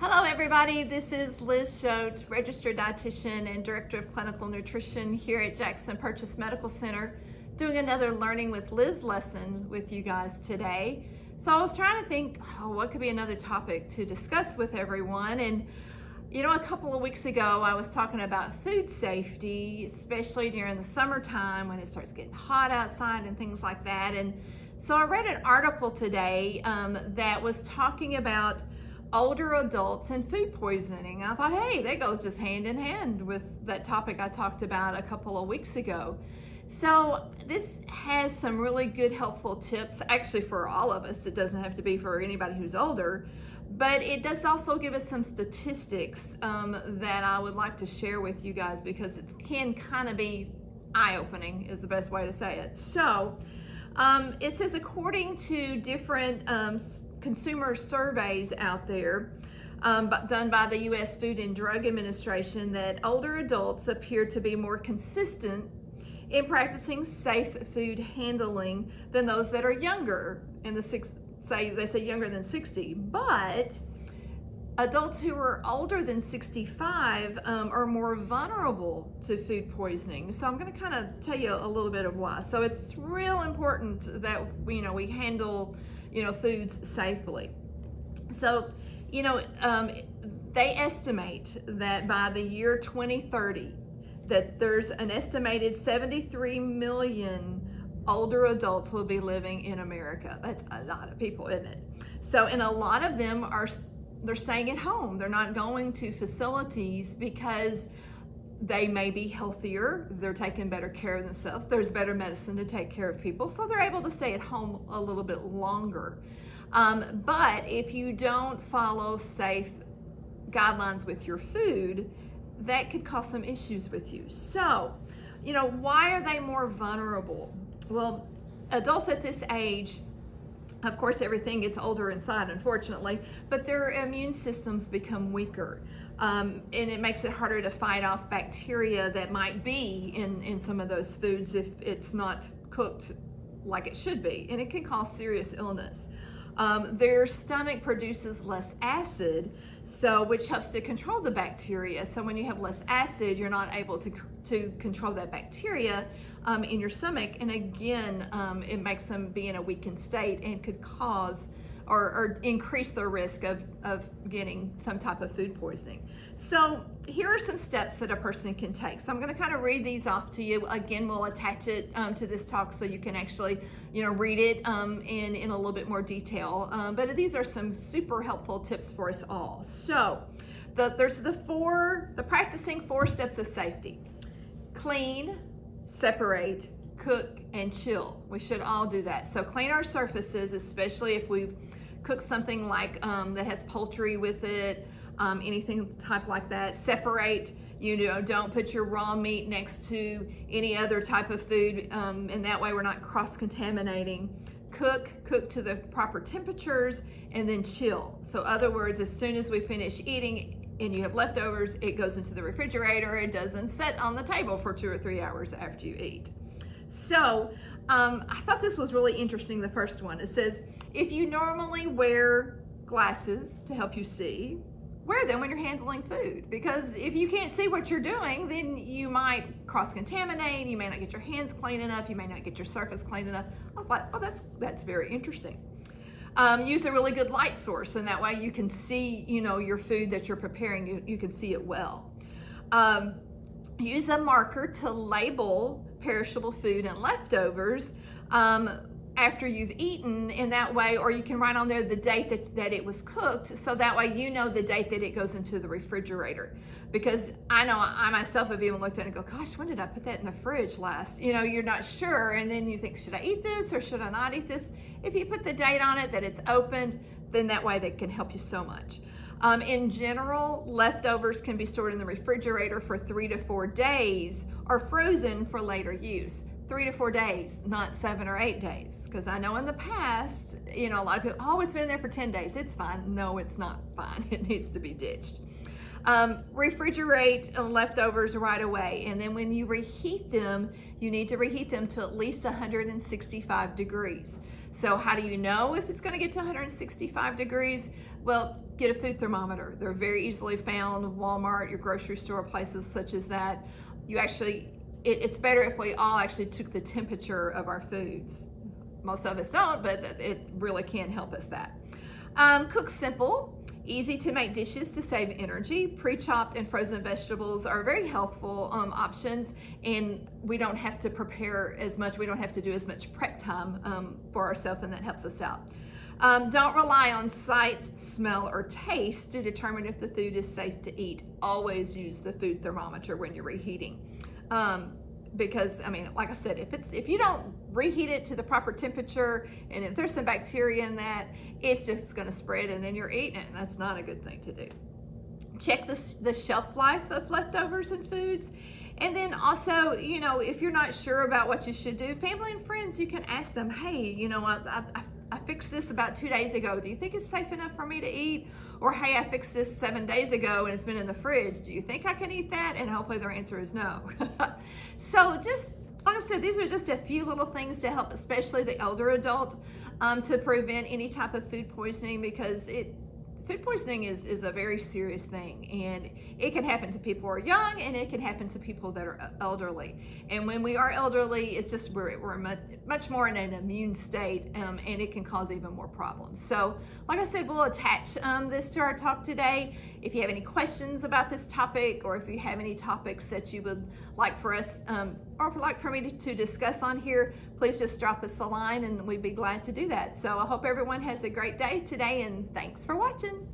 Hello everybody, this is Liz Schote, registered dietitian and director of clinical nutrition here at Jackson Purchase Medical Center, doing another Learning with Liz lesson with you guys today. So I was trying to think, what could be another topic to discuss with everyone, and a couple of weeks ago I was talking about food safety, especially during the summertime when it starts getting hot outside and things like that. And so I read an article today that was talking about older adults and food poisoning. I thought, hey, that goes just hand in hand with that topic I talked about a couple of weeks ago. So this has some really good, helpful tips, actually for all of us. It doesn't have to be for anybody who's older, but it does also give us some statistics that I would like to share with you guys, because it can kind of be eye-opening is the best way to say it. So it says, according to different consumer surveys out there done by the U.S. Food and Drug Administration, that older adults appear to be more consistent in practicing safe food handling than those that are younger, in the they say younger than 60, but adults who are older than 65 are more vulnerable to food poisoning. So I'm going to kind of tell you a little bit of why. So it's real important that we handle foods safely. So they estimate that by the year 2030 that there's an estimated 73 million older adults will be living in America. That's a lot of people, isn't it? So, and a lot of them they're staying at home. They're not going to facilities because they may be healthier. They're taking better care of themselves. There's better medicine to take care of people, so they're able to stay at home a little bit longer. But if you don't follow safe guidelines with your food, that could cause some issues with you. So, why are they more vulnerable? Well, adults at this age, of course, everything gets older inside, unfortunately, but their immune systems become weaker. And it makes it harder to fight off bacteria that might be in some of those foods if it's not cooked like it should be, and it can cause serious illness. Their stomach produces less acid, which helps to control the bacteria. So when you have less acid, you're not able to control that bacteria in your stomach, and again, it makes them be in a weakened state and could cause or increase their risk of getting some type of food poisoning. So here are some steps that a person can take. So I'm going to kind of read these off to you. Again, we'll attach it to this talk so you can actually read it in a little bit more detail. But these are some super helpful tips for us all. So there's the practicing 4 steps of safety: clean, separate, cook, and chill. We should all do that. So clean our surfaces, especially if we've cooked something like that has poultry with it, anything type like that. Separate, don't put your raw meat next to any other type of food, and that way we're not cross-contaminating. Cook to the proper temperatures, and then chill. So other words, as soon as we finish eating and you have leftovers, it goes into the refrigerator. It doesn't sit on the table for 2 or 3 hours after you eat. So I thought this was really interesting, the first one. It says, if you normally wear glasses to help you see, wear them when you're handling food, because if you can't see what you're doing, then you might cross-contaminate, you may not get your hands clean enough, you may not get your surface clean enough. I thought, that's very interesting. Use a really good light source, and that way you can see, your food that you're preparing, you can see it well. Use a marker to label perishable food and leftovers after you've eaten, in that way, or you can write on there the date that it was cooked, so that way the date that it goes into the refrigerator. Because I know I myself have even looked at it and go, gosh, when did I put that in the fridge last? You're not sure, and then you think, should I eat this or should I not eat this? If you put the date on it that it's opened, then that way that can help you so much. In general, leftovers can be stored in the refrigerator for 3 to 4 days or frozen for later use. 3 to 4 days, not 7 or 8 days. Because I know in the past, a lot of people, it's been there for 10 days. It's fine. No, it's not fine. It needs to be ditched. Refrigerate leftovers right away. And then when you reheat them, you need to reheat them to at least 165 degrees. So how do you know if it's going to get to 165 degrees? Well, get a food thermometer. They're very easily found, Walmart, your grocery store, places such as that. It's better if we all actually took the temperature of our foods. Most of us don't, but it really can help us that. Cook simple. Easy to make dishes to save energy. Pre-chopped and frozen vegetables are very helpful options, and we don't have to prepare as much. We don't have to do as much prep time for ourselves, and that helps us out. Don't rely on sight, smell, or taste to determine if the food is safe to eat. Always use the food thermometer when you're reheating. Because I mean, like I said, if you don't reheat it to the proper temperature, and if there's some bacteria in that, it's just going to spread, and then you're eating it, and that's not a good thing to do. Check the shelf life of leftovers and foods. And then also, you know, if you're not sure about what you should do, family and friends, you can ask them, hey, you know, I fixed this about 2 days ago. Do you think it's safe enough for me to eat? Or, hey, I fixed this 7 days ago and it's been in the fridge. Do you think I can eat that? And hopefully their answer is no. So just, like I said, these are just a few little things to help, especially the elder adult, to prevent any type of food poisoning, because food poisoning is a very serious thing, and it can happen to people who are young, and it can happen to people that are elderly. And when we are elderly, it's just we're much more in an immune state, and it can cause even more problems. So like I said, we'll attach this to our talk today. If you have any questions about this topic, or if you have any topics that you would like for us or like for me to discuss on here, please just drop us a line and we'd be glad to do that. So I hope everyone has a great day today, and thanks for watching.